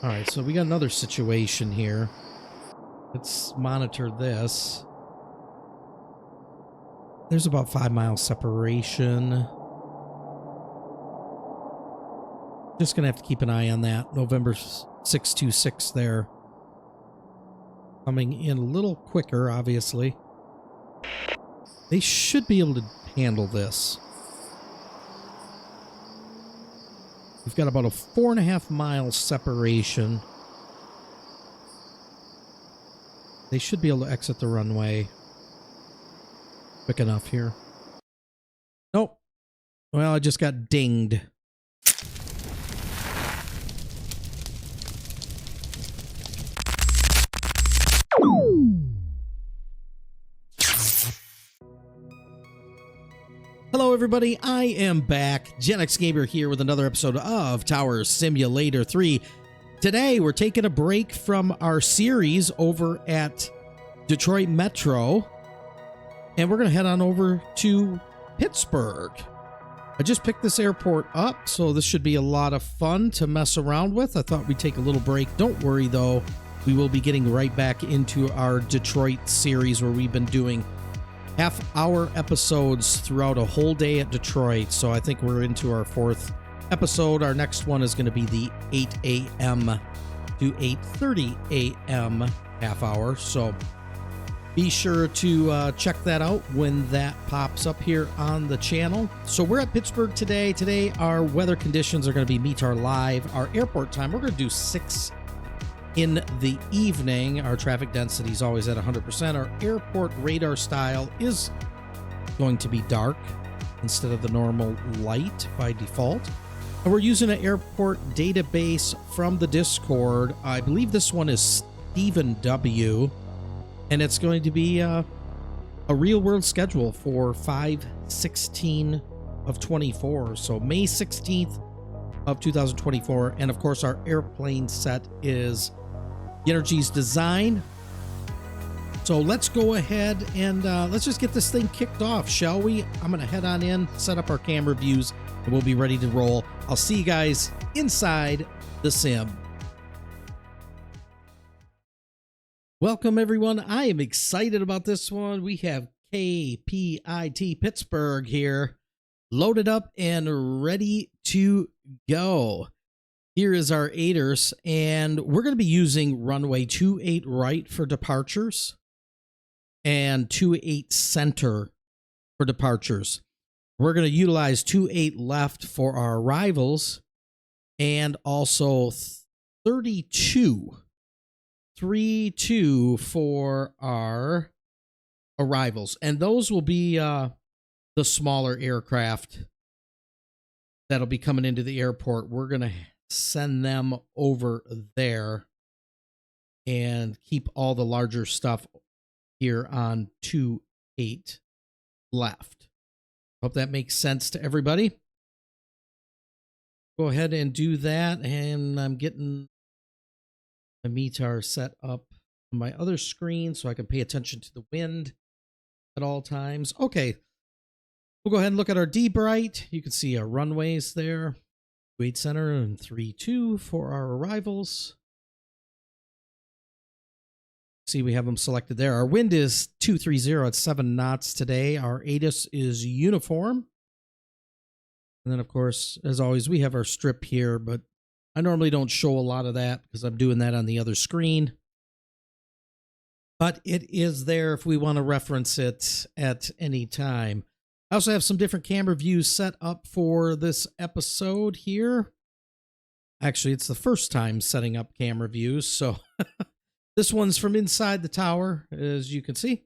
All right, so we got another situation here. Let's monitor this. There's about 5 mile separation. Just gonna have to keep an eye on that. November 626 there. Coming in a little quicker, obviously. They should be able to handle this. We've got about a 4.5 mile separation. They should be able to exit the runway quick enough here. Nope. Well, I just got dinged. Hello everybody, I am back. Gen X Gamer here with another episode of Tower Simulator 3. Today we're taking a break from our series over at Detroit Metro, and we're going to head on over to Pittsburgh. I just picked this airport up, so this should be a lot of fun to mess around with. I thought we'd take a little break. Don't worry though, we will be getting right back into our Detroit series where we've been doing half-hour episodes throughout a whole day at Detroit. So I think we're into our 4th episode. Our next one is going to be the 8 a.m. to 8:30 a.m. half hour. So be sure to check that out when that pops up here on the channel. So we're at Pittsburgh today. Today our weather conditions are going to be meet our live. Our airport time, we're going to do 6 in the evening. Our traffic density is always at 100%. Our airport radar style is going to be dark instead of the normal light by default. And we're using an airport database from the Discord. I believe this one is Stephen W. And it's going to be a real world schedule for 5/16 of 24. So May 16th of 2024. And of course our airplane set is Energies Design. So let's go ahead and let's just get this thing kicked off, shall we? I'm going to head on in, set up our camera views, and we'll be ready to roll. I'll see you guys inside the sim. Welcome, everyone. I am excited about this one. We have KPIT Pittsburgh here, loaded up and ready to go. Here is our 8ers, and we're going to be using runway 28 right for departures and 28 center for departures. We're going to utilize 28 left for our arrivals and also 32 for our arrivals. And those will be the smaller aircraft that'll be coming into the airport. We're going to send them over there and keep all the larger stuff here on 28 left. Hope that makes sense to everybody. Go ahead and do that, and I'm getting the METAR set up on my other screen so I can pay attention to the wind at all times. Okay, we'll go ahead and look at our D-Bright. You can see our runways there. 28 center and 32 for our arrivals. See, we have them selected there. Our wind is 230 at 7 knots today. Our ATIS is uniform. And then, of course, as always, we have our strip here, but I normally don't show a lot of that because I'm doing that on the other screen. But it is there if we want to reference it at any time. I also have some different camera views set up for this episode here. Actually, it's the first time setting up camera views, so this one's from inside the tower, as you can see.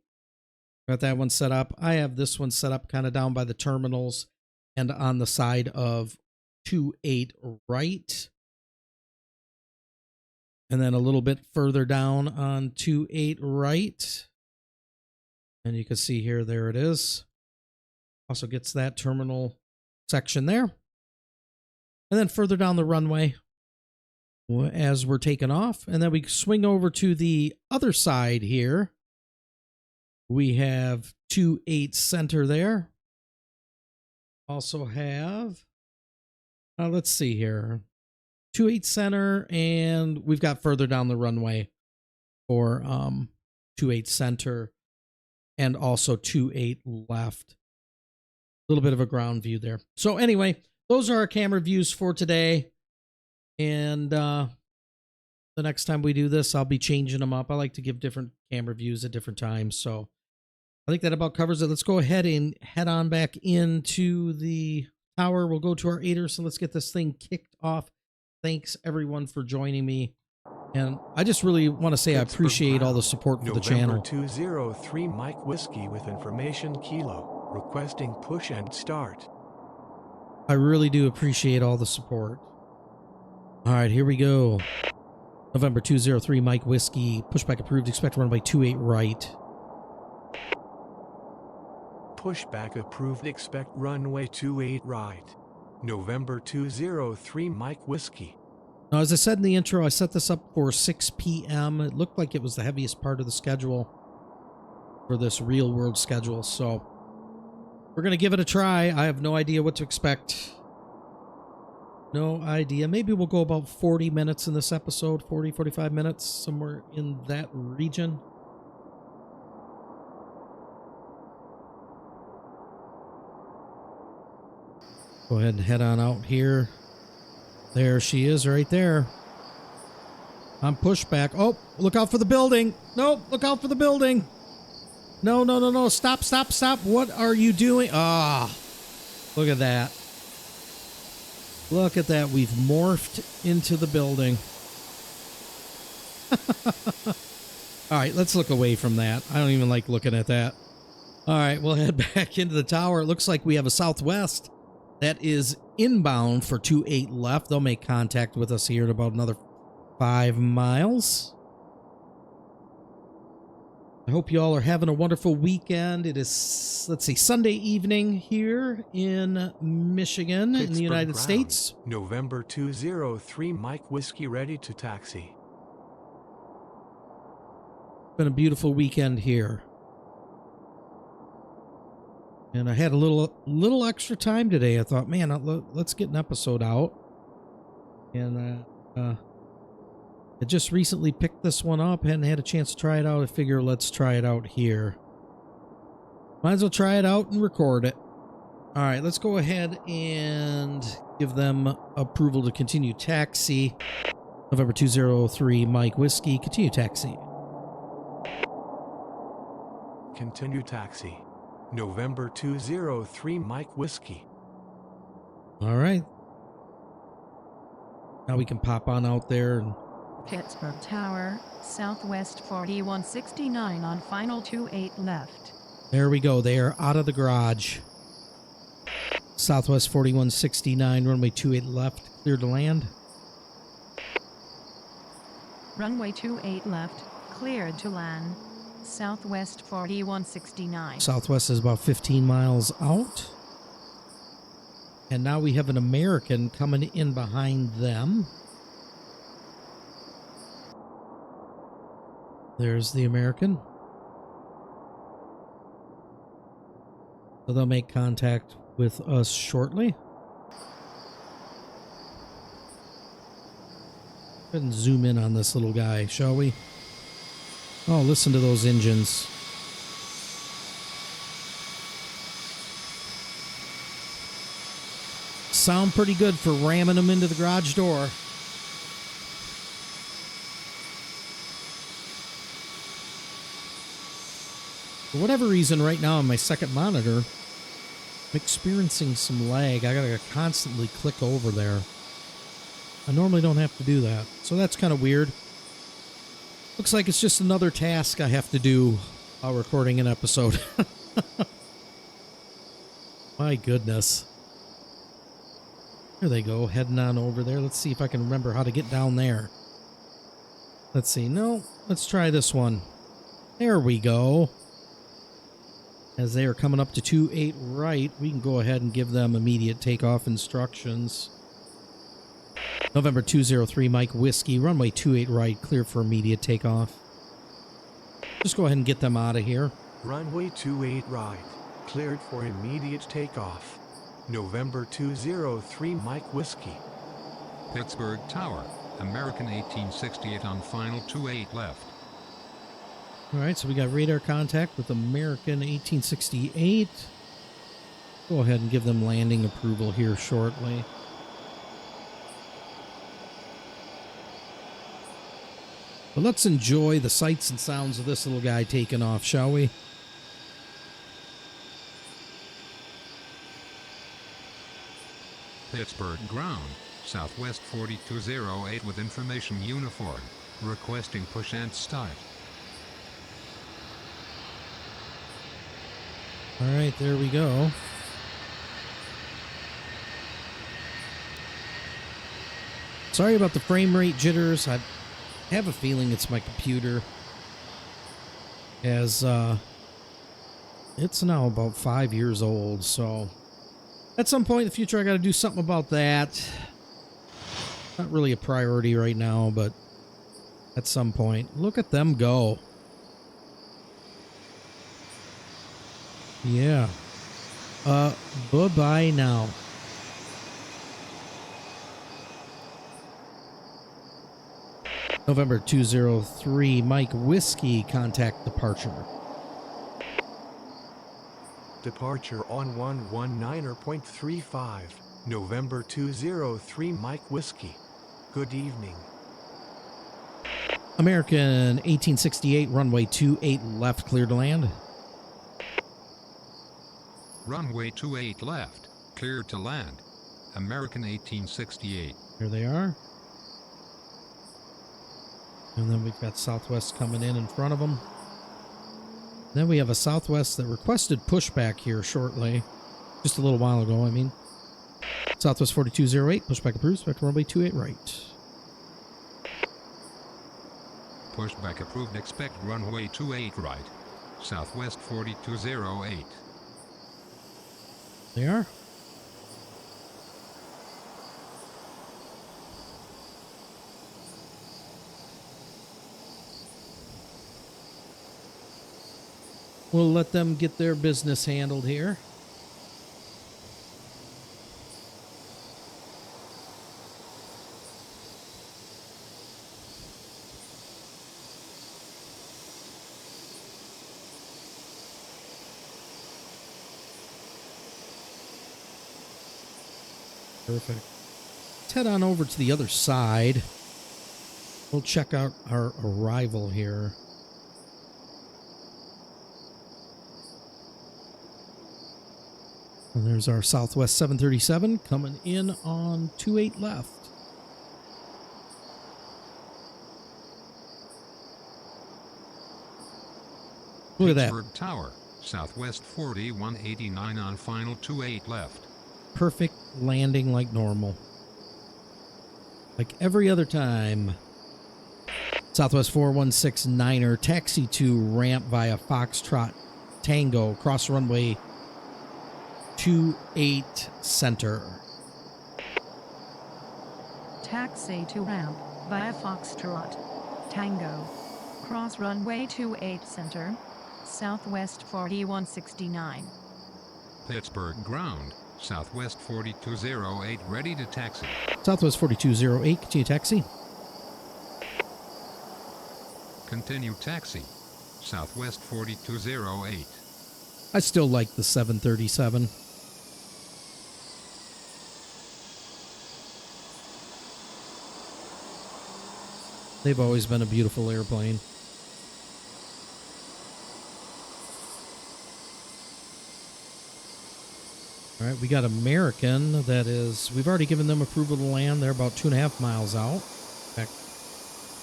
Got that one set up. I have this one set up kind of down by the terminals and on the side of 28 right. And then a little bit further down on 28 right. And you can see here, there it is. Also gets that terminal section there. And then further down the runway as we're taking off. And then we swing over to the other side here. We have 28 center there. Also have, let's see here, 28 center, and we've got further down the runway for 28 center and also 28 left. A little bit of a ground view there. So anyway, those are our camera views for today. And the next time we do this, I'll be changing them up. I like to give different camera views at different times. So I think that about covers it. Let's go ahead and head on back into the tower. We'll go to our aider. So let's get this thing kicked off. Thanks everyone for joining me. And I just really want to say I appreciate all the support for the channel. November 203 Mike Whiskey with information Kilo, requesting push and start. I really do appreciate all the support. All right, here we go. November 203 Mike Whiskey, pushback approved, expect to run by 28 right. Pushback approved, expect runway 28 right. November 203 Mike Whiskey. Now, as I said in the intro, I set this up for 6 p.m. It looked like it was the heaviest part of the schedule for this real world schedule. So we're going to give it a try. I have no idea what to expect. No idea. Maybe we'll go about 40 minutes in this episode, 40, 45 minutes, somewhere in that region. Go ahead and head on out here. There she is right there. I'm pushback. Oh, look out for the building. Nope, look out for the building. No, no, no, no. Stop, stop, stop. What are you doing? Ah, look at that. Look at that. We've morphed into the building. All right, let's look away from that. I don't even like looking at that. All right, we'll head back into the tower. It looks like we have a Southwest that is inbound for 28 left. They'll make contact with us here in about another 5 miles. I hope you all are having a wonderful weekend. It is, let's see, Sunday evening here in Michigan, in the United States. November 203 Mike Whiskey ready to taxi. Been a beautiful weekend here. And I had a little extra time today. I thought, man, let's get an episode out. And I just recently picked this one up. Hadn't had a chance to try it out. I figure let's try it out here. Might as well try it out and record it. All right, let's go ahead and give them approval to continue taxi. November 203 Mike Whiskey, continue taxi. Continue taxi. November 203 Mike Whiskey. All right. Now we can pop on out there. And Pittsburgh Tower, Southwest 4169 on final 28 left. there we go. They are out of the garage. Southwest 4169, runway 28 left, clear to land. Runway 28 left, cleared to land. Southwest 4169. Southwest is about 15 miles out. And now we have an American coming in behind them. There's the American. So they'll make contact with us shortly. Go ahead and zoom in on this little guy, shall we? Oh, listen to those engines. Sound pretty good for ramming them into the garage door. For whatever reason, right now on my second monitor, I'm experiencing some lag. I gotta constantly click over there. I normally don't have to do that, so that's kind of weird. Looks like it's just another task I have to do while recording an episode. My goodness. There they go, heading on over there. Let's see if I can remember how to get down there. Let's see. No, let's try this one. There we go. As they are coming up to 28 right, we can go ahead and give them immediate takeoff instructions. November 203 Mike Whiskey, runway 28 right, clear for immediate takeoff. Just go ahead and get them out of here. Runway 28 right, cleared for immediate takeoff. November 203 Mike Whiskey. Pittsburgh Tower, American 1868 on final 28 left. All right, so we got radar contact with American 1868. Go ahead and give them landing approval here shortly. But let's enjoy the sights and sounds of this little guy taking off, shall we? Pittsburgh ground, Southwest 4208 with information uniform, requesting push and start. All right, there we go. Sorry about the frame rate jitters. I have a feeling it's my computer, as it's now about 5 years old, so at some point in the future I got to do something about that. Not really a priority right now, but at some point. Look at them go. Yeah. Bye-bye now. November 203, Mike Whiskey, contact departure. Departure on 119.35, November 203 Mike Whiskey. Good evening. American 1868, runway 28 left, cleared to land. Runway 28 left, cleared to land. American 1868. Here they are. And then we've got Southwest coming in front of them. Then we have a Southwest that requested pushback here shortly. Just a little while ago, I mean. Southwest 4208, pushback approved, expect runway 28 right. Pushback approved, expect runway 28 right. Southwest 4208. They are. We'll let them get their business handled here. Perfect. Let's head on over to the other side. We'll check out our arrival here. And there's our Southwest 737 coming in on 28 left. Look at that. Pittsburgh Tower, Southwest 4189 on final 28 left. Perfect landing like normal. Like every other time. Southwest 4169er, taxi to ramp via Foxtrot Tango, cross runway 28 center. Taxi to ramp via Foxtrot Tango, cross runway 28 center, Southwest 4169. Pittsburgh ground, Southwest 4208 ready to taxi. Southwest 4208, continue taxi. Continue taxi. Southwest 4208. I still like the 737. They've always been a beautiful airplane. All right, we got American. That is, we've already given them approval to land. They're about 2.5 miles out. In fact,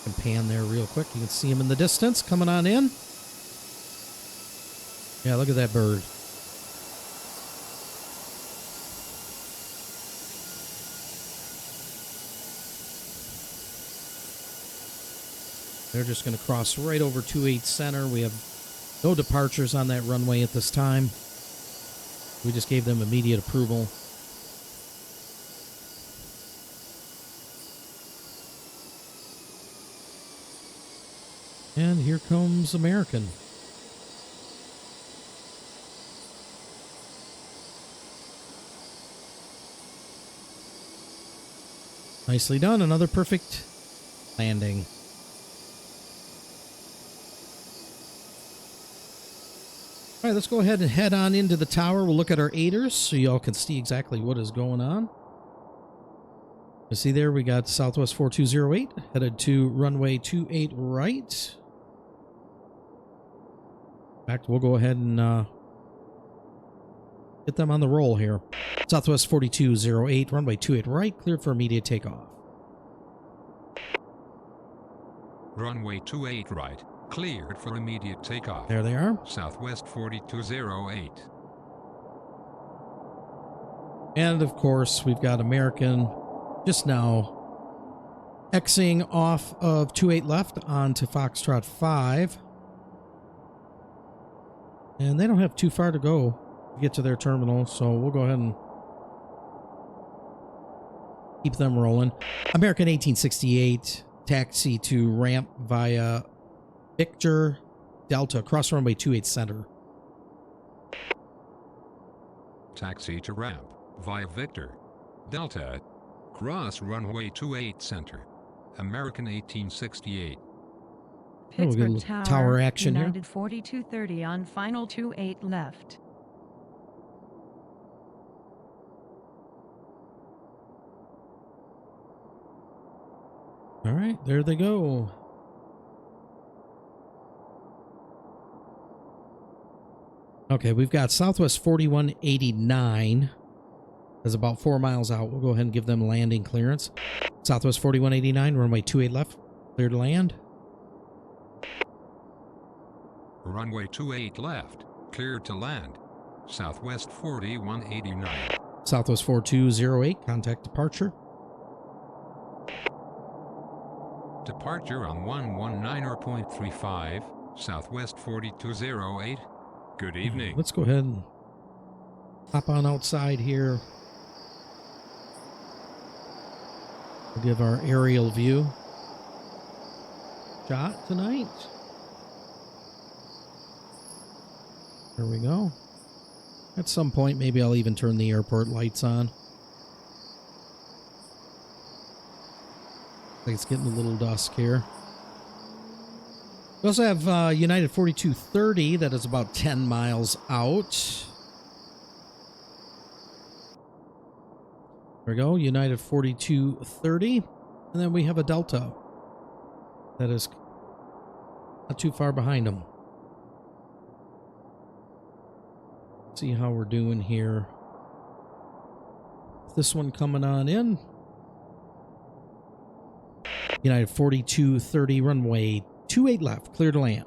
I can pan there real quick. You can see them in the distance coming on in. Yeah, look at that bird. They're just going to cross right over 28 center. We have no departures on that runway at this time. We just gave them immediate approval. And here comes American. Nicely done. Another perfect landing. All right, let's go ahead and head on into the tower. We'll look at our aiders so y'all can see exactly what is going on. You see there, we got Southwest 4208 headed to runway 28 right. In fact, we'll go ahead and get them on the roll here. Southwest 4208, runway 28 right, cleared for immediate takeoff. Runway 28 right, cleared for immediate takeoff. There they are. Southwest 4208. And of course, we've got American just now Xing off of 28 left onto Foxtrot 5. And they don't have too far to go to get to their terminal, so we'll go ahead and keep them rolling. American 1868, taxi to ramp via Victor Delta, cross runway 28 center. Taxi to ramp via Victor Delta, cross runway 28 center. American 1868. We'll get a Pittsburgh little tower action here. United 4230 on final 28 left. All right, there they go. Okay, we've got Southwest 4189. That's about 4 miles out. We'll go ahead and give them landing clearance. Southwest 4189, runway 28 left, clear to land. Runway 28 left, cleared to land. Southwest 4189. Southwest 4208, contact departure. Departure on 119.35, Southwest 4208. Good evening. Let's go ahead and hop on outside here. We'll give our aerial view shot tonight. There we go. At some point, maybe I'll even turn the airport lights on. I think it's getting a little dusk here. We also have United 4230 that is about 10 miles out. There we go, United 4230. And then we have a Delta that is not too far behind them. See how we're doing here. This one coming on in. United 4230, runway 28 left, clear to land.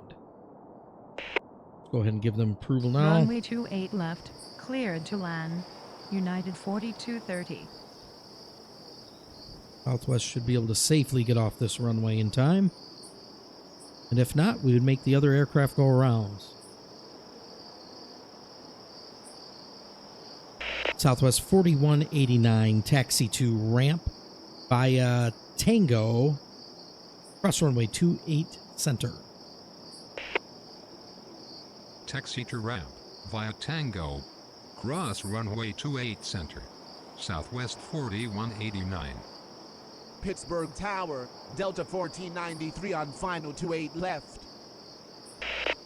Let's go ahead and give them approval now. Runway 28 left, cleared to land. United 4230. Southwest should be able to safely get off this runway in time. And if not, we would make the other aircraft go around. Southwest 4189, taxi to ramp via Tango, cross runway 28 center. Taxi to ramp via Tango, cross runway 28 center. Southwest 4189. Pittsburgh Tower, Delta 1493 on final 28 left.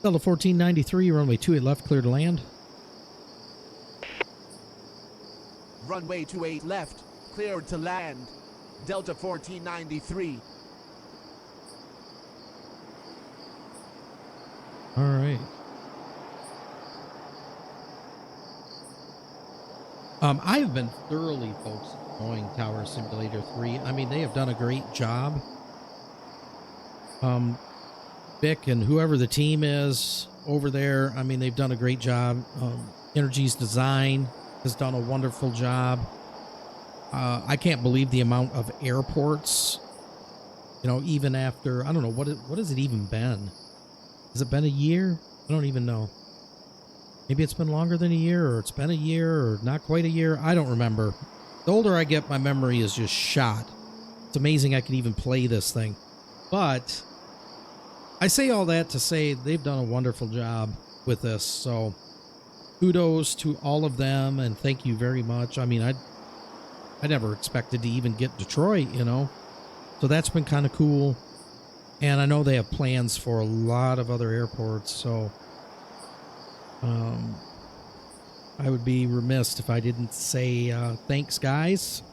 Delta 1493, runway 28 left, clear to land. Runway 28 left, cleared to land. Delta 1493. All right. I have been thoroughly, folks, enjoying Tower Simulator 3. I mean, they have done a great job. Vic and whoever the team is over there, I mean, they've done a great job. Energy's design has done a wonderful job. I can't believe the amount of airports, you know, even after, I don't know, what has it even been? Has it been a year? I don't even know. Maybe it's been longer than a year, or it's been a year, or not quite a year. I don't remember. The older I get, my memory is just shot. It's amazing I can even play this thing. But I say all that to say they've done a wonderful job with this. So kudos to all of them, and thank you very much. I mean, I never expected to even get Detroit, you know. So that's been kind of cool. And I know they have plans for a lot of other airports, so I would be remiss if I didn't say thanks, guys,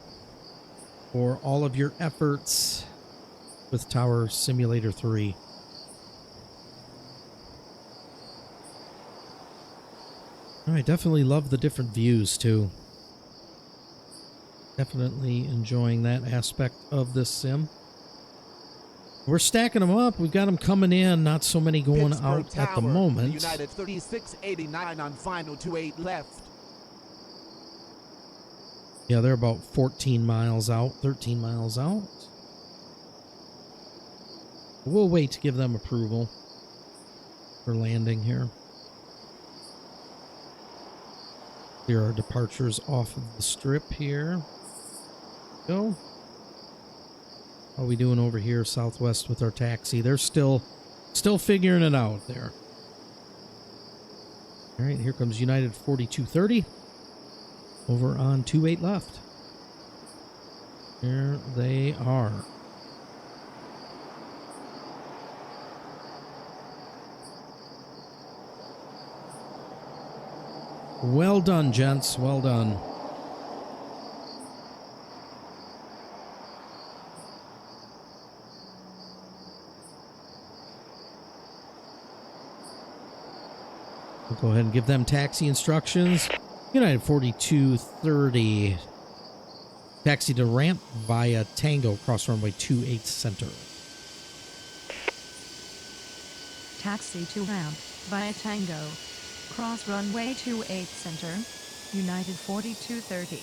for all of your efforts with Tower Simulator 3. I definitely love the different views, too. Definitely enjoying that aspect of this sim. We're stacking them up. We've got them coming in. Not so many going Pittsburgh out at the Tower, moment. United 3689 on final 28 left. Yeah, they're about 14 miles out, 13 miles out. We'll wait to give them approval for landing here. There are departures off of the strip here. Go. How are we doing over here southwest with our taxi? They're still figuring it out there. All right, here comes United 4230 over on 28 left. Here they are. Well done, gents. Well done. We'll go ahead and give them taxi instructions. United 4230. Taxi to ramp via Tango, cross runway 28 center. Taxi to ramp via Tango. Cross runway 28 center. United 4230.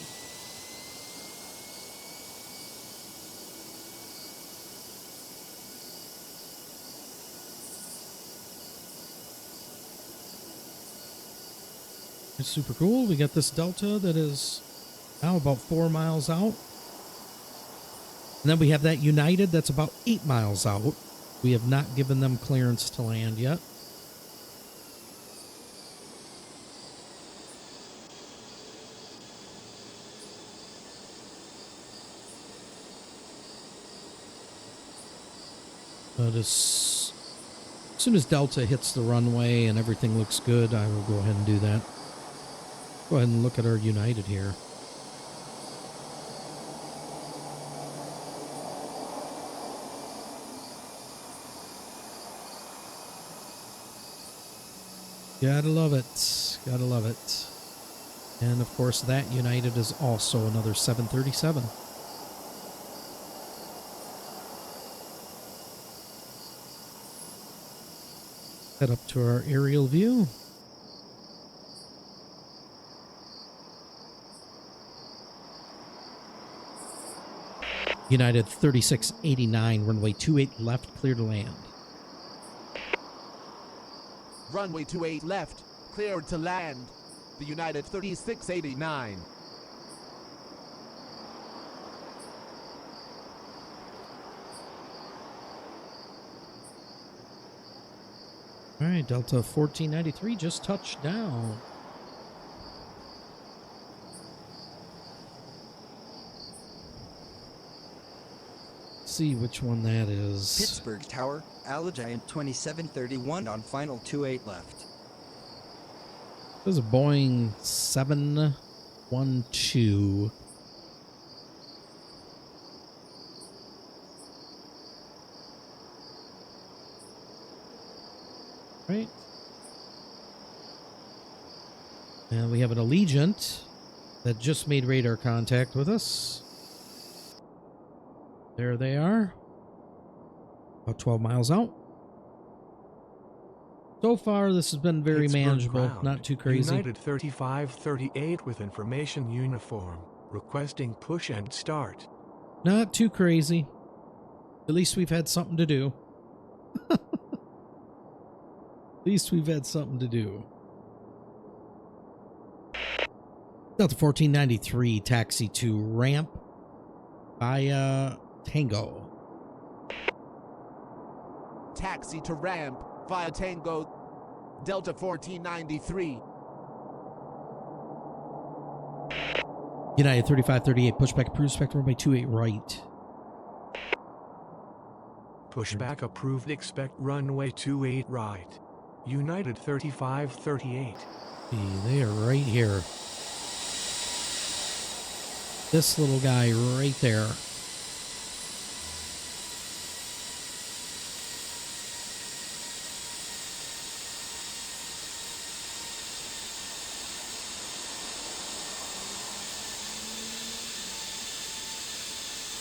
It's super cool. We got this Delta that is now about 4 miles out. And then we have that United that's about 8 miles out. We have not given them clearance to land yet. But as soon as Delta hits the runway and everything looks good, I will go ahead and do that. Go ahead and look at our United here. Gotta love it. Gotta love it. And of course that United is also another 737. Head up to our aerial view. United 3689, runway 28 left, clear to land. Runway 28 left, cleared to land. The United 3689. All right, Delta 1493 just touched down. Let's see which one that is. Pittsburgh Tower, Allegiant 2731 on final 28 left. This is a Boeing 712. Right. And we have an Allegiant that just made radar contact with us. There they are. About 12 miles out. So far, this has been very Pittsburgh manageable. ground. Not too crazy. United 3538 with information uniform. Requesting push and start. Not too crazy. At least we've had something to do. At least we've had something to do. Delta 1493, taxi to ramp via Tango. Taxi to ramp via Tango, Delta 1493. United 3538, pushback approved, spectrum runway 28 right. Pushback approved, expect runway 28 right. United 3538. See, they are right here. This little guy right there.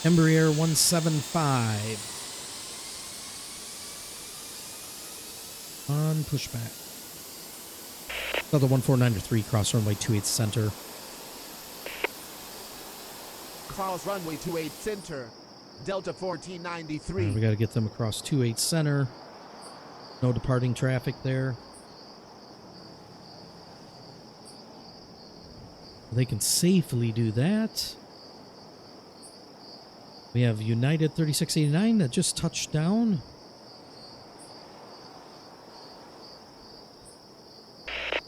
Embraer 175. On pushback. Delta 1493, cross runway 28 center. Cross runway 28 center. Delta 1493. We got to get them across 28 center. No departing traffic there. They can safely do that. We have United 3689 that just touched down.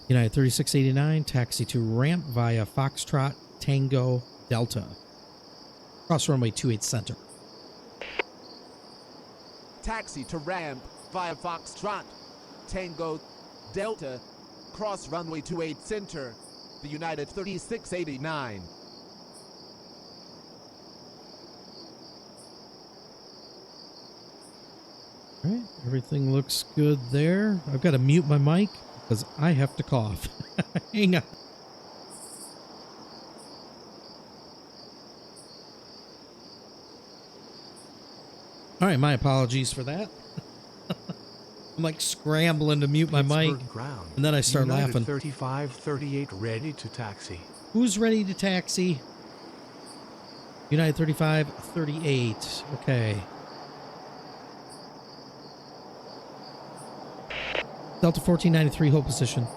United 3689, taxi to ramp via Foxtrot Tango Delta. Cross runway 28 center. Taxi to ramp via Foxtrot Tango Delta. Cross runway 28 center. The United 3689. All right, everything looks good there. I've got to mute my mic because I have to cough. Hang on. All right, my apologies for that. I'm like scrambling to mute my mic, Pittsburgh ground. and then I start United laughing. 3538 ready to taxi. Who's ready to taxi? United 3538. Okay. Delta 1493, hold position.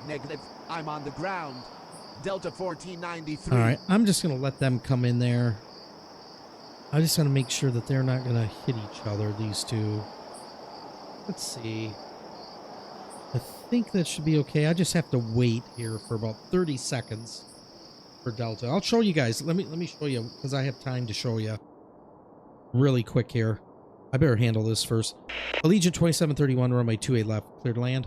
Negative. I'm on the ground. Delta 1493. All right, I'm just going to let them come in there. I just want to make sure that they're not going to hit each other, these two. Let's see. I think that should be okay. I just have to wait here for about 30 seconds for Delta. I'll show you guys. Let me show you because I have time to show you really quick here. I better handle this first. Allegiant 2731, runway 28 left. Clear to land.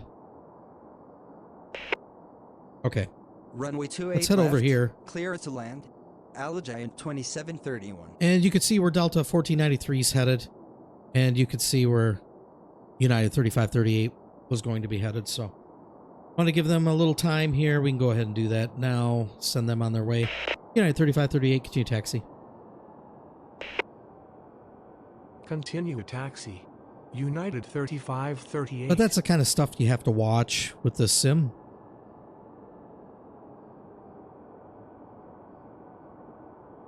Okay. Runway 28 Let's head over left, here. Clear to land. Allegiant 2731. And you can see where Delta 1493 is headed. And you can see where United 3538 was going to be headed. So I want to give them a little time here. We can go ahead and do that now. Send them on their way. United 3538, continue taxi. Continue taxi. United 3538. But that's the kind of stuff you have to watch with this sim.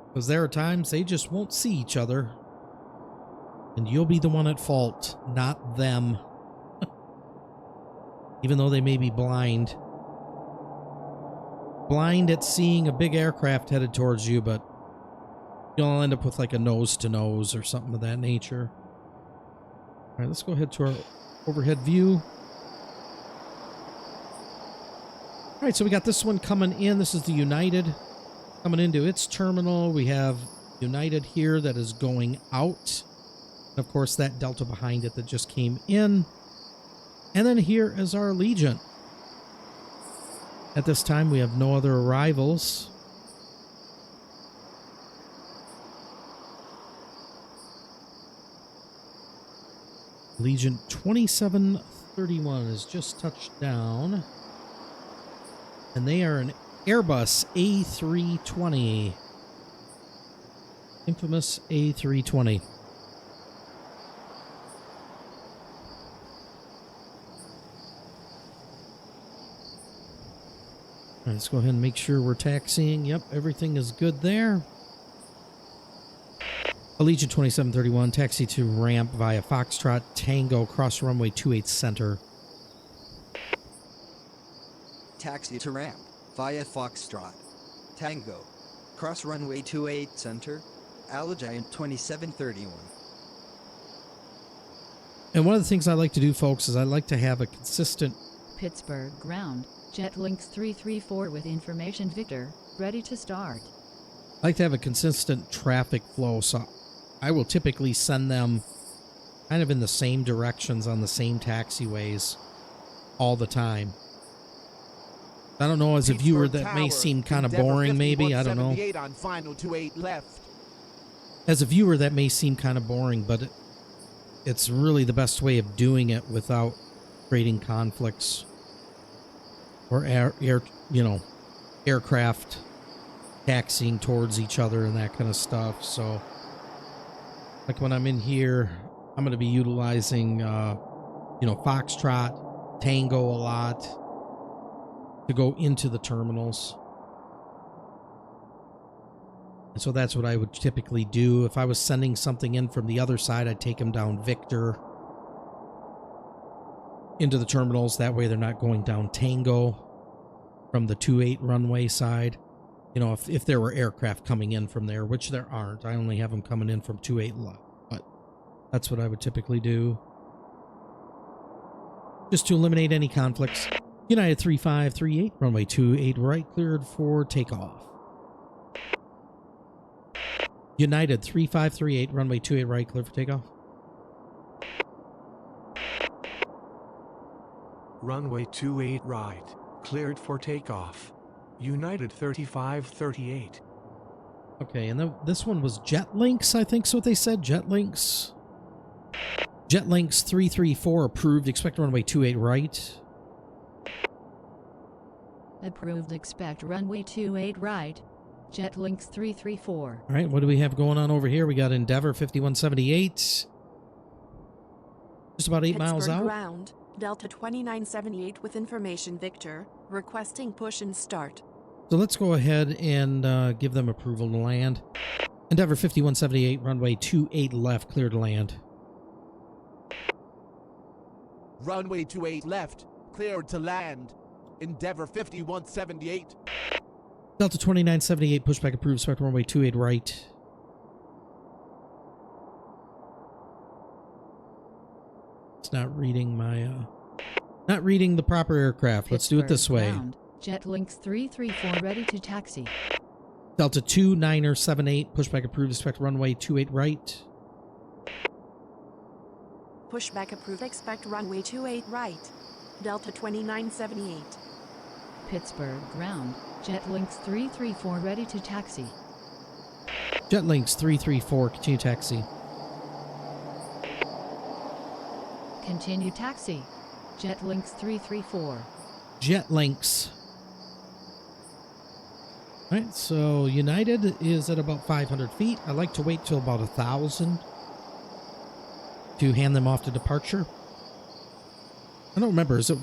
Because there are times they just won't see each other. And you'll be the one at fault, not them. Even though they may be blind. Blind at seeing a big aircraft headed towards you, but you'll end up with like a nose-to-nose or something of that nature. All right, let's go ahead to our overhead view. All right, so we got this one coming in. This is the United coming into its terminal. We have United here that is going out. And of course, that Delta behind it that just came in. And then here is our Allegiant. At this time, we have no other arrivals. Allegiant 2731 has just touched down. And they are an Airbus A320. Infamous A320. All right, let's go ahead and make sure we're taxiing. Yep, everything is good there. Allegiant 2731, taxi to ramp via Foxtrot Tango, cross runway 28 center. Taxi to ramp via Foxtrot Tango. Cross runway 28 center. Allegiant 2731. And one of the things I like to do, folks, is I like to have a consistent Pittsburgh ground. Jetlinks 334 with information Victor, ready to start. I like to have a consistent traffic flow, so I will typically send them kind of in the same directions on the same taxiways all the time. I don't know, as a viewer, Pittsburgh that may Tower, seem kind of Endeavor boring, maybe. I don't know. 5178 on final 28 left. As a viewer, that may seem kind of boring, but it's really the best way of doing it without creating conflicts or aircraft taxiing towards each other and that kind of stuff. So, like when I'm in here, I'm going to be utilizing, Foxtrot, Tango a lot to go into the terminals. And so that's what I would typically do. If I was sending something in from the other side, I'd take them down Victor into the terminals. That way they're not going down Tango from the 28 runway side. You know, if there were aircraft coming in from there, which there aren't. I only have them coming in from 28 left. But that's what I would typically do, just to eliminate any conflicts. United 3538, runway 28 right, cleared for takeoff. United 3538, runway 28 right, cleared for takeoff. Runway 28 right, cleared for takeoff. United 3538. Okay, and then this one was Jetlinks, I think is what they said. Jetlinks. Jetlinks 334 approved. Expect runway 28 right. Approved, expect runway 28 right. Jetlinks 334. All right, what do we have going on over here? We got Endeavor 5178. Just about 8 miles Pittsburgh out. ground, Delta 2978 with information Victor, requesting push and start. So let's go ahead and give them approval to land. Endeavor 5178, runway 28 left, clear to land. Runway 28 left, cleared to land. Endeavor 5178. Delta 2978, pushback approved, expect runway 28 right. It's not reading my, not reading the proper aircraft. Let's do it this way. Ground, Jetlinks 334 ready to taxi. Delta 2978, pushback approved, expect runway 28 right. Pushback approved, expect runway 28 right. Delta 2978. Pittsburgh ground, Jetlinks 334 ready to taxi. Jetlinks 334, continue taxi. Continue taxi. Jetlinks 334. Jetlinks. All right, so United is at about 500 feet. I like to wait till about 1,000 to hand them off to departure. I don't remember. Is it,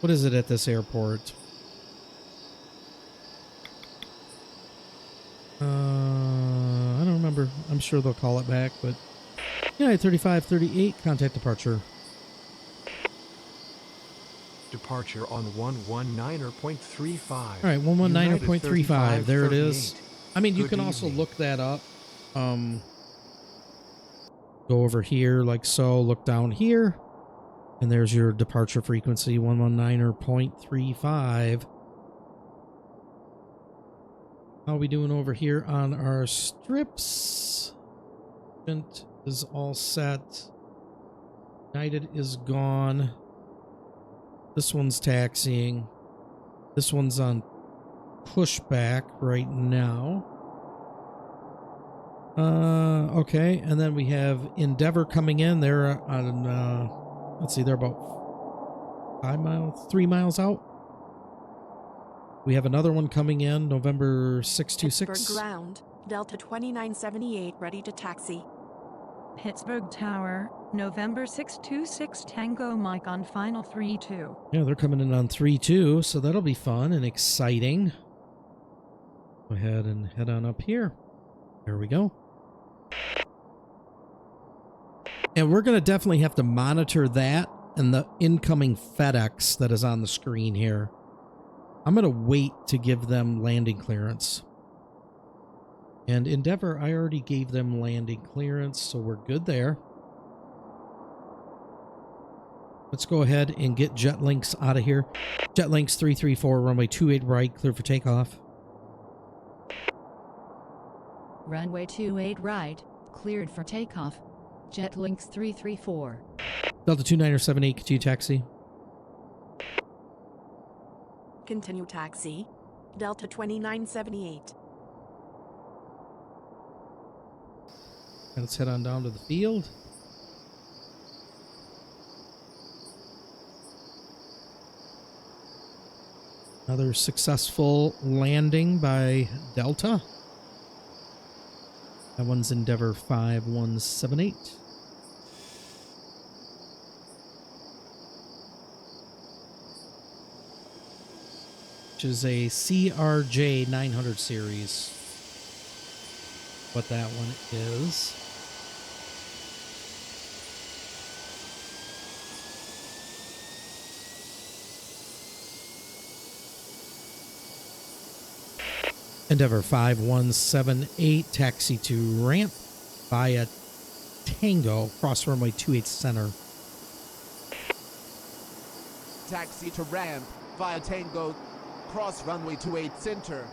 what is it at this airport? I don't remember. I'm sure they'll call it back, but United 3538, contact departure. Departure on 119.35. All right, 119.35. There it is. I mean, you Good can also evening. look that up. Go over here like so, look down here, and there's your departure frequency, 119.35. How are we doing over here on our strips? Is all set. United is gone. This one's taxiing. This one's on pushback right now. Okay, and then we have Endeavor coming in. They're on, let's see, they're about 3 miles out. We have another one coming in, November 626. Pittsburgh ground, Delta 2978 ready to taxi. Pittsburgh Tower, November 626 Tango Mike on final 32. Yeah, they're coming in on 3-2, so that'll be fun and exciting. Go ahead and head on up here. There we go. And we're going to definitely have to monitor that and the incoming FedEx that is on the screen here. I'm going to wait to give them landing clearance. And Endeavor, I already gave them landing clearance, so we're good there. Let's go ahead and get Jetlinks out of here. Jetlinks 334, runway 28 right, clear for takeoff. Runway 28 right, cleared for takeoff. Jetlinks 334. Delta 2978, continue taxi. Continue taxi. Delta 2978. And let's head on down to the field. Another successful landing by Delta. That one's Endeavor 5178. Which is a CRJ 900 series. What that one is. Endeavor 5178, taxi to ramp via Tango, cross runway 28 center. Taxi to ramp via Tango, cross runway 28 center.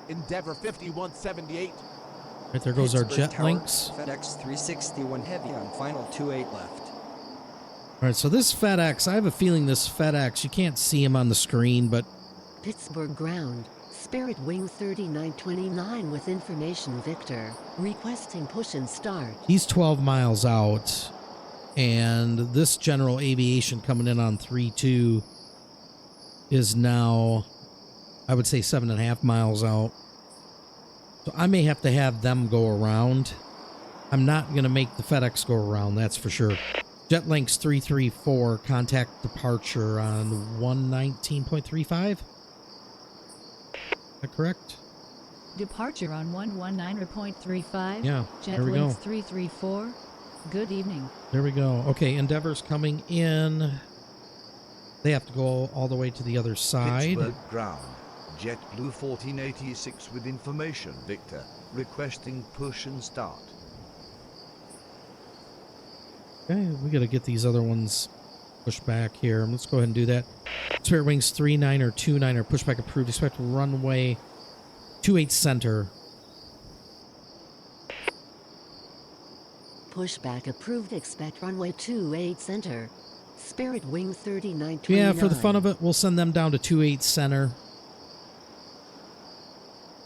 Endeavor 5178. Right there goes our Pittsburgh jet Tower, links. FedEx 361 heavy on final 28 left. All right, so this FedEx, I have a feeling this FedEx, you can't see him on the screen, but Pittsburgh ground. Spirit Wing 3929 with information Victor. Requesting push and start. he's 12 miles out. And this General Aviation coming in on 3-2 is now, I would say, 7.5 miles out. So I may have to have them go around. I'm not going to make the FedEx go around, that's for sure. Jetlinks 334, contact departure on 119.35. Is that correct? Departure on 119.35. Yeah, there we go. Jetlinks 334. Good evening. There we go. Okay, Endeavor's coming in. They have to go all the way to the other side. Pittsburgh ground. JetBlue 1486 with information Victor. Requesting push and start. Okay, we got to get these other ones pushed back here. Let's go ahead and do that. Spirit Wings 3929, pushback approved. Expect runway 28 center. Pushback approved. Expect runway 28 center. Spirit Wing 3929. Yeah, for the fun of it, we'll send them down to 28 center.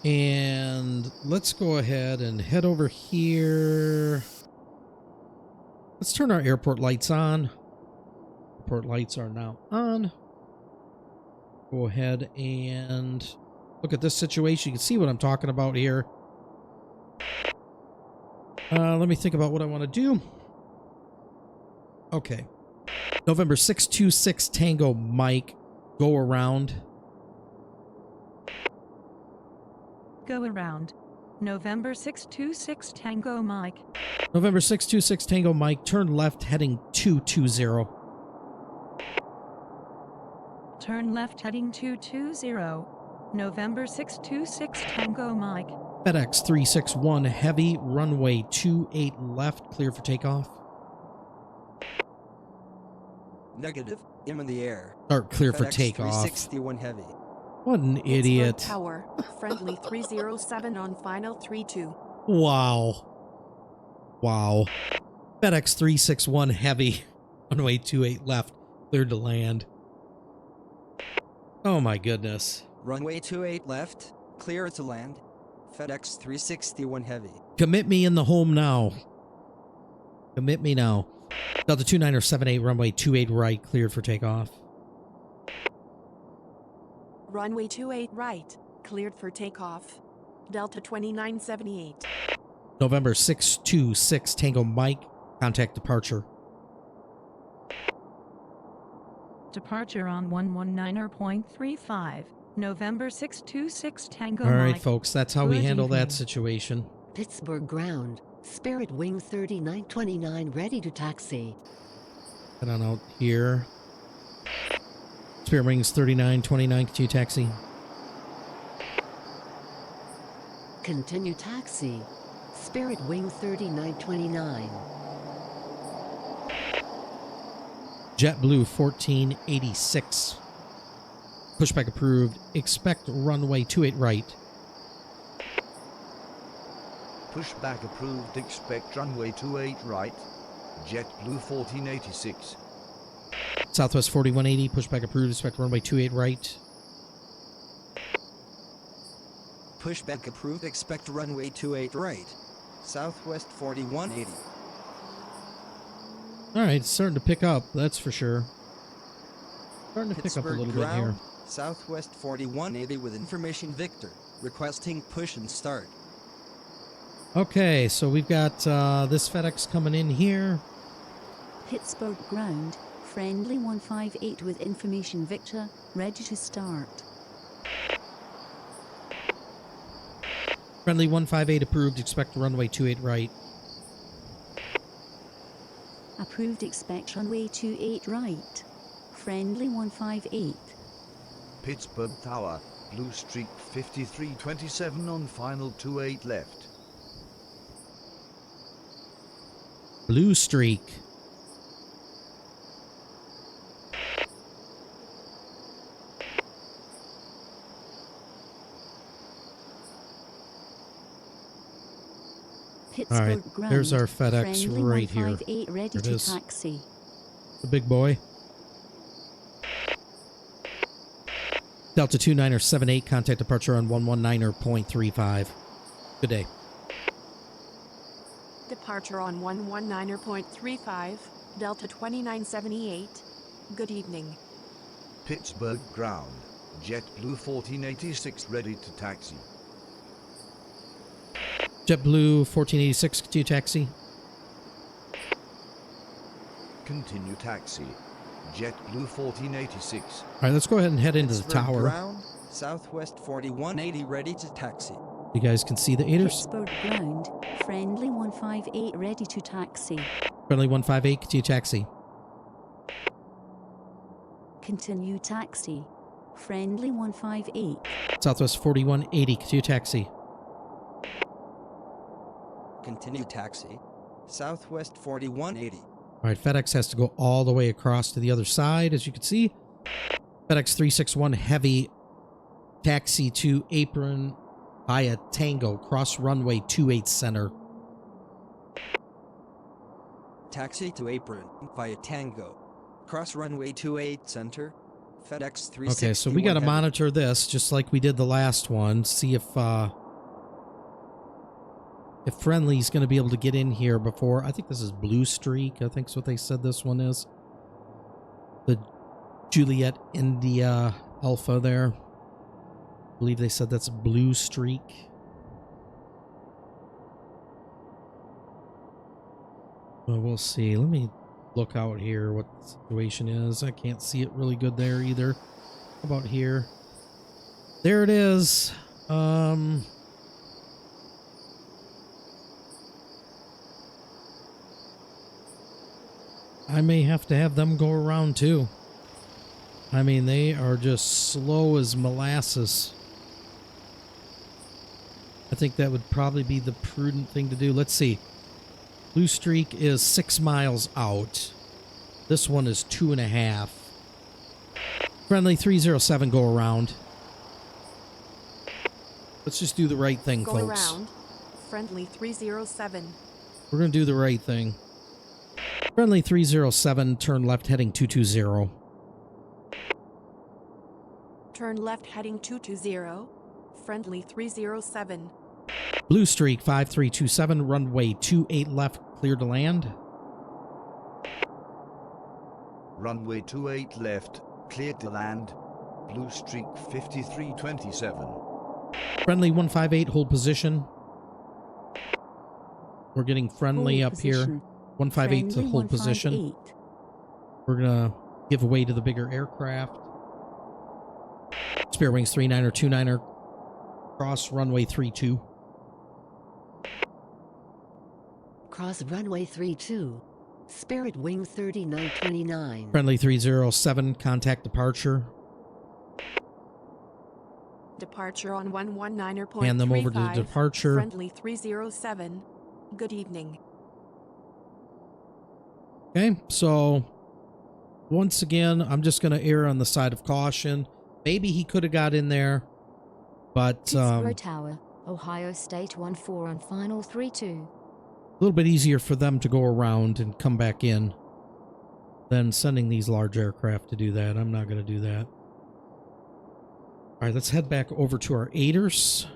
And let's go ahead and head over here. Let's turn our airport lights on. Airport lights are now on. Go ahead and look at this situation. You can see what I'm talking about here. Let me think about what I want to do. Okay. November 626 Tango Mike. Go around. Go around. November 626 Tango Mike. November 626 Tango Mike. Turn left heading 220. Turn left heading 220. November 626 Tango Mike. FedEx 361 Heavy, runway 28 left, clear for takeoff. Negative. I'm in the air. Or clear for FedEx takeoff. 361 heavy. What an Pittsburgh idiot. Tower. Friendly 307 on final 32. Wow. Wow. FedEx 361 Heavy, runway 28 left, cleared to land. Oh my goodness. Runway 28 left. Clear to land. FedEx 361 heavy. Commit me in the home now. Commit me now. Delta 2978, runway 28 right, cleared for takeoff. Runway 28 right. Cleared for takeoff. Delta 2978. November 626 Tango Mike, contact departure. Departure on 119.35. November 626 Tango All right, Mike. folks, that's how we Good handle evening. that situation. Pittsburgh ground. Spirit Wing 3929 ready to taxi. Head on out here. Spirit Wings 3929, continue taxi. Continue taxi. Spirit Wing 3929. JetBlue 1486. Pushback approved. Expect runway 28 right. Pushback approved. Expect runway 28 right. JetBlue 1486. Southwest 4180. Pushback approved. Expect runway 28 right. Pushback approved. Expect runway 28 right. Southwest 4180. All right, it's starting to pick up. That's for sure. Starting to pick up a Pittsburgh little bit here. ground, Southwest 4180 with information Victor. Requesting push and start. Okay, so we've got this FedEx coming in here. Pittsburgh ground, friendly 158 with information Victor, ready to start. Friendly 158 approved. Expect runway 28 right. Approved, expect runway 28 right. Friendly 158. Pittsburgh Tower, Blue Streak 5327 on final 28 left. Blue Streak. Pittsburgh All right, ground, there's our FedEx friendly right here. 158 ready There it to is. taxi. The big boy. Delta 2978, contact departure on 119.35. Good day. Departure on 119.35, Delta 2978. Good evening. Pittsburgh ground, JetBlue 1486 ready to taxi. JetBlue 1486, continue taxi. Continue taxi. JetBlue 1486. All right, let's go ahead and head into the Pittsburgh tower. ground, Southwest 4180 ready to taxi. You guys can see the aiders. Pittsburgh ground, friendly 158 ready to taxi. Friendly 158, continue taxi. Continue taxi. Friendly 158. Southwest 4180, continue taxi. Continue taxi. Southwest 4180. All right, FedEx has to go all the way across to the other side, as you can see. FedEx 361 heavy, taxi to apron via Tango, cross runway 28 center. Taxi to apron via Tango. Cross runway 28 center. FedEx 361. Okay, so we got to heavy. monitor this just like we did the last one. See if Friendly's going to be able to get in here before. I think this is Blue Streak. I think is what they said this one is. The Juliet India Alpha there. I believe they said that's Blue Streak. Well, we'll see. Let me look out here what the situation is. I can't see it really good there either. How about here? There it is. I may have to have them go around too. I mean, they are just slow as molasses. I think that would probably be the prudent thing to do. Let's see. Blue Streak is 6 miles out. This one is 2.5. Friendly 307, go around. Let's just do the right thing, Go folks. around. Friendly 307. We're going to do the right thing. Friendly 307, turn left heading 220. Turn left heading 220. Friendly 307. Blue Streak 5327, runway 28 left, clear to land. Runway 28 left, cleared to land. Blue Streak 5327. Friendly 158, hold position. We're getting friendly Hold up here. position. 158 to Friendly hold position. 158. We're going to give way to the bigger aircraft. Spare Wings 39er, 29er, cross runway 32. Cross runway 32. Spirit Wing 3929. Friendly 307, contact departure. Departure on 119.35. Hand them over to departure. Friendly 307. Good evening. Okay, so once again, I'm just going to err on the side of caution. Maybe he could have got in there, but Pittsburgh Tower, Ohio State 1-4 on final 3-2. a little bit easier for them to go around and come back in than sending these large aircraft to do that. I'm not going to do that. All right, let's head back over to our aiders.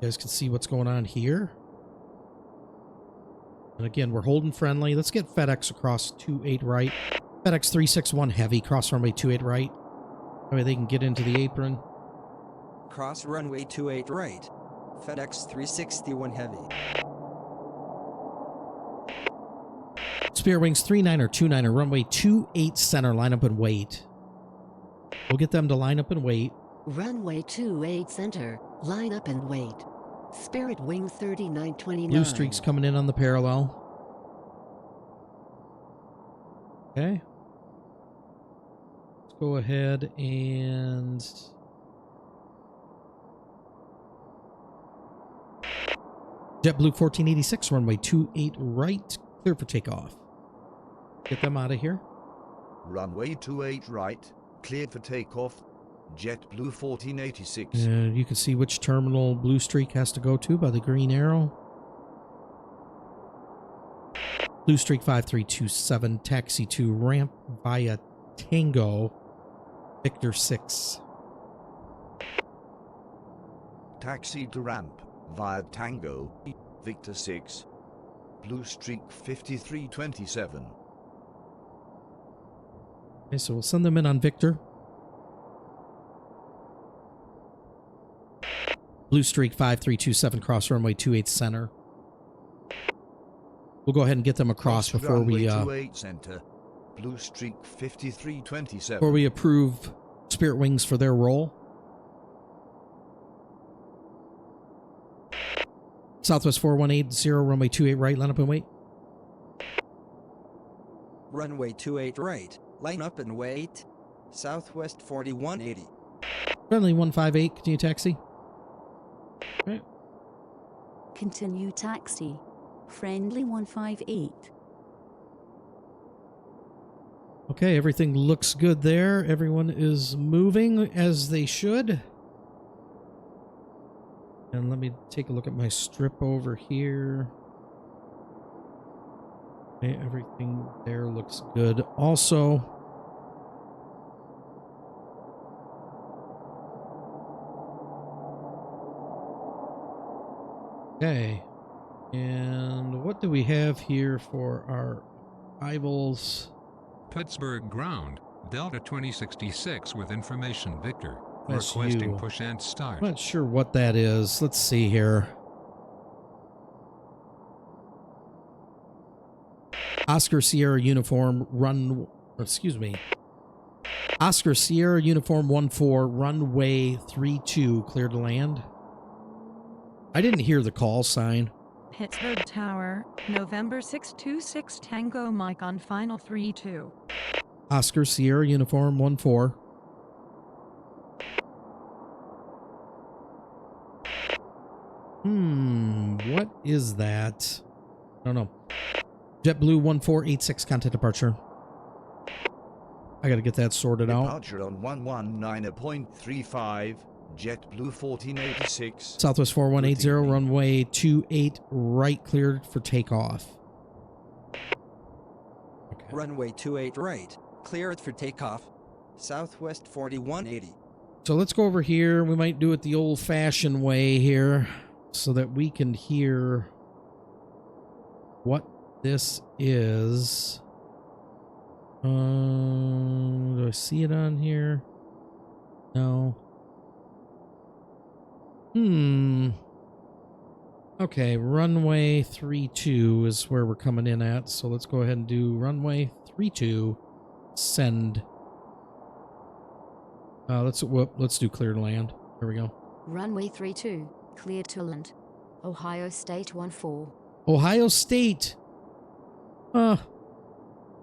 You guys can see what's going on here. And again, we're holding friendly. Let's get FedEx across 28 right. FedEx 361 heavy, cross runway 28 right. That way they can get into the apron. Cross runway 28 right. FedEx 361 heavy. Spirit Wings 39er, 29er, runway 28 center, line up and wait. We'll get them to line up and wait. Runway 28 center, line up and wait. Spirit Wing 3929. Blue streaks coming in on the parallel. Okay. Let's go ahead and... JetBlue 1486, runway 28 right, clear for takeoff. Get them out of here. Runway 28 right, cleared for takeoff. JetBlue 1486. You can see which terminal Blue Streak has to go to by the green arrow. Blue Streak 5327, taxi to ramp via Tango, Victor 6. Taxi to ramp via Tango, Victor 6. Blue Streak 5327. Okay, so we'll send them in on Victor. Blue Streak 5327, cross runway 28 center. We'll go ahead and get them across before we 28 center. Blue Streak 5327. before we approve Spirit Wings for their roll. Southwest 4180, runway 28 right, line up and wait. Runway 28 right, line up and wait. Southwest 4180. Friendly 158, continue taxi. Okay. Continue taxi. Friendly 158. Okay, everything looks good there. Everyone is moving as they should. And let me take a look at my strip over here. Okay, everything there looks good. Also, okay. And what do we have here for our arrivals? Pittsburgh ground, Delta 2066 with information Victor. That's Requesting you. push and start. I'm not sure what that is. Let's see here. Oscar Sierra uniform Oscar Sierra uniform 14, runway 32, clear to land. I didn't hear the call sign. Pittsburgh Tower, November 626 Tango Mike on final 3-2. Oscar Sierra uniform 14. What is that? I don't know. JetBlue 1486, contact departure. I gotta get that sorted out. Departure on 119.35, JetBlue 1486. Southwest 4180, runway 28 right, cleared for takeoff. Okay. Runway 28 right, cleared for takeoff. Southwest 4180. So let's go over here. We might do it the old-fashioned way here so that we can hear what this is. Do I see it on here? No. Okay, runway 32 is where we're coming in at. So let's go ahead and do runway 32. Send. Let's do clear to land. There we go. Runway 32, clear to land. Ohio State 14. Ohio State. How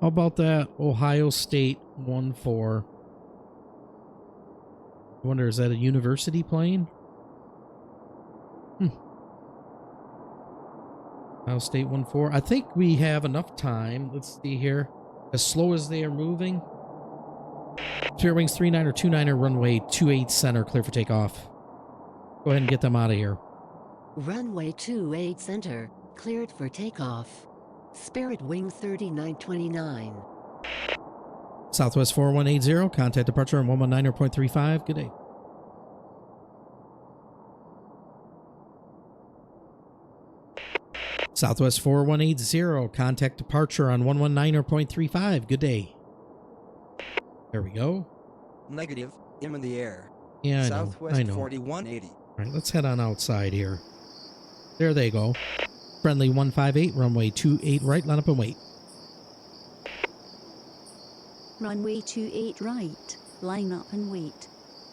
about that? Ohio State 14. I wonder, is that a university plane? Ohio State 14. I think we have enough time. Let's see here. As slow as they are moving, Spirit Wings 39er 29er, runway 28 center, clear for takeoff. Go ahead and get them out of here. Runway 28 center, cleared for takeoff. Spirit Wing 3929. Southwest 4180, contact departure on 119.35. Good day. Southwest 4180, contact departure on 119.35. Good day. There we go. Negative, I'm in the air. Yeah, Southwest I know. 4180. All right, let's head on outside here. There they go. Friendly 158, runway 28 right, line up and wait. Runway 28 right, line up and wait.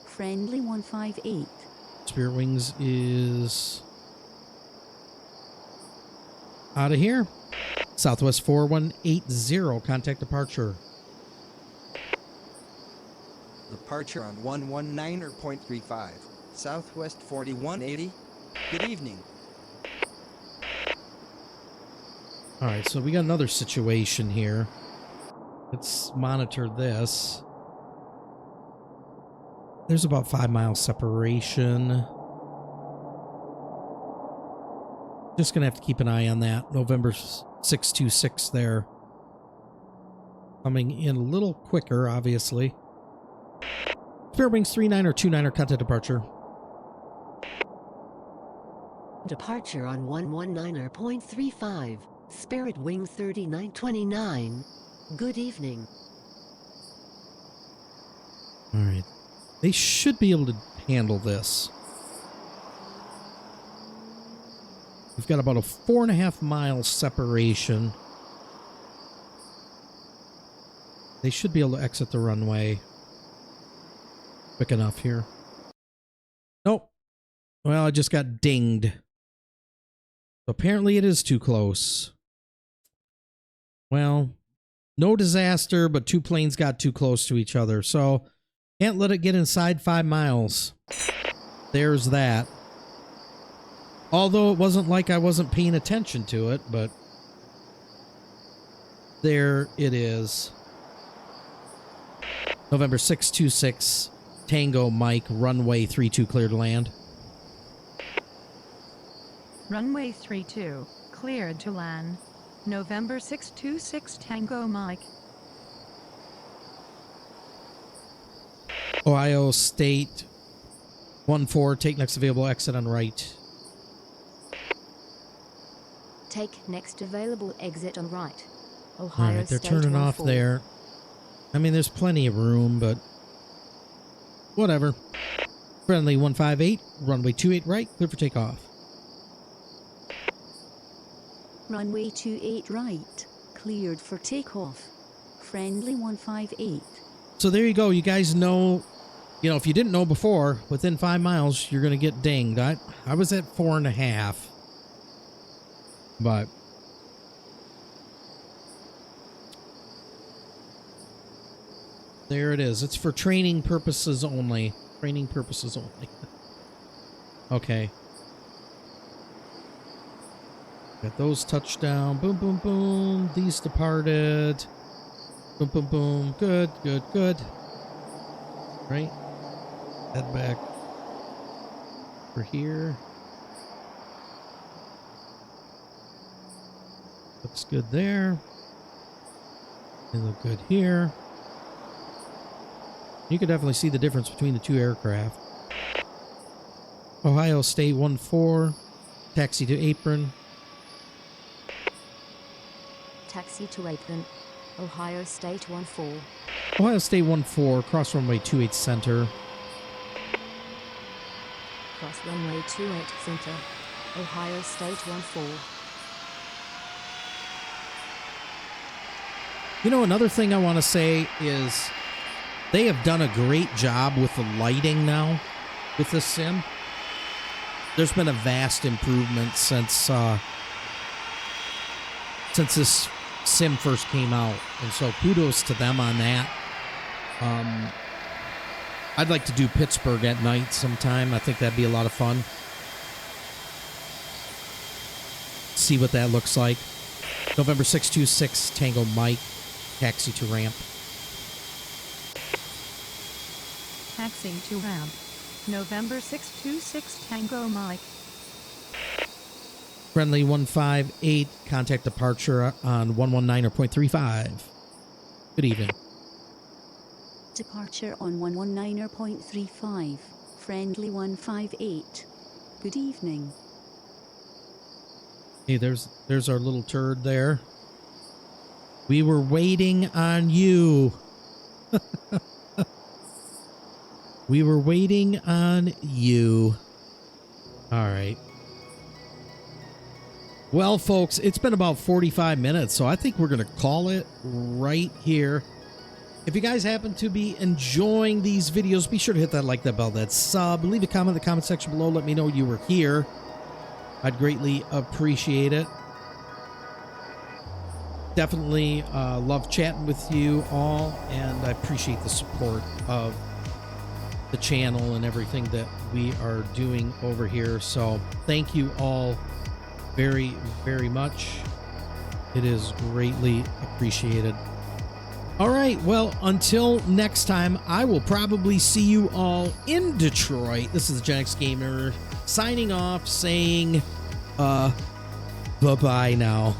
Friendly 158. Spirit Wings is out of here. Southwest 4180, contact departure. Departure on 119.35. Southwest 4180. Good evening. All right, so we got another situation here. Let's monitor this. There's about 5 mile separation. Just gonna have to keep an eye on that. November 626 there. Coming in a little quicker, obviously. Spirit Wings 39er 29er, contact departure. Departure on 119.35. Spirit Wing 3929. Good evening. All right. They should be able to handle this. We've got about a 4.5 mile separation. They should be able to exit the runway quick enough here. Nope. Well, I just got dinged. Apparently it is too close. Well, no disaster, but two planes got too close to each other, so can't let it get inside 5 miles. There's that. Although it wasn't like I wasn't paying attention to it, but there it is. November 626, Tango Mike, runway 32, cleared to land. Runway 32, cleared to land. November 626 Tango Mike. Ohio State 14, take next available exit on right. Take next available exit on right. All Ohio right, they're State turning off 14. there. I mean, there's plenty of room, but whatever. Friendly 158, runway 28 right, clear for takeoff. Runway 28 right, cleared for takeoff. Friendly 158. So there you go. You guys know, if you didn't know before, within 5 miles, you're going to get dinged. I was at 4.5. But there it is. It's for training purposes only. Training purposes only. Okay. Got those touchdown. Boom, boom, boom. These departed. Boom, boom, boom. Good, good, good. Right. Head back for here. Looks good there. They look good here. You can definitely see the difference between the two aircraft. Ohio State 14, taxi to apron. Taxi to apron. Ohio State 14. Ohio State 14, cross runway 28 center. Cross runway 28 center. Ohio State 14. Another thing I want to say is they have done a great job with the lighting now with this sim. There's been a vast improvement since this sim first came out, and so kudos to them on that. I'd like to do Pittsburgh at night sometime. I think that'd be a lot of fun. See what that looks like. November 626 Tango Mike, taxi to ramp. taxiing to ramp. November 626 Tango Mike. Friendly 158, contact departure on 119.35. Good evening. Departure on 119.35. Friendly 158. Good evening. Hey, there's our little turd there. We were waiting on you. We were waiting on you. All right. Well, folks, it's been about 45 minutes, so I think we're going to call it right here. If you guys happen to be enjoying these videos, be sure to hit that like, that bell, that sub. Leave a comment in the comment section below. Let me know you were here. I'd greatly appreciate it. Definitely love chatting with you all, and I appreciate the support of the channel and everything that we are doing over here. So thank you all very, very much. It is greatly appreciated. All right, well, until next time, I will probably see you all in Detroit. This is Gen X Gamer signing off, saying bye-bye now.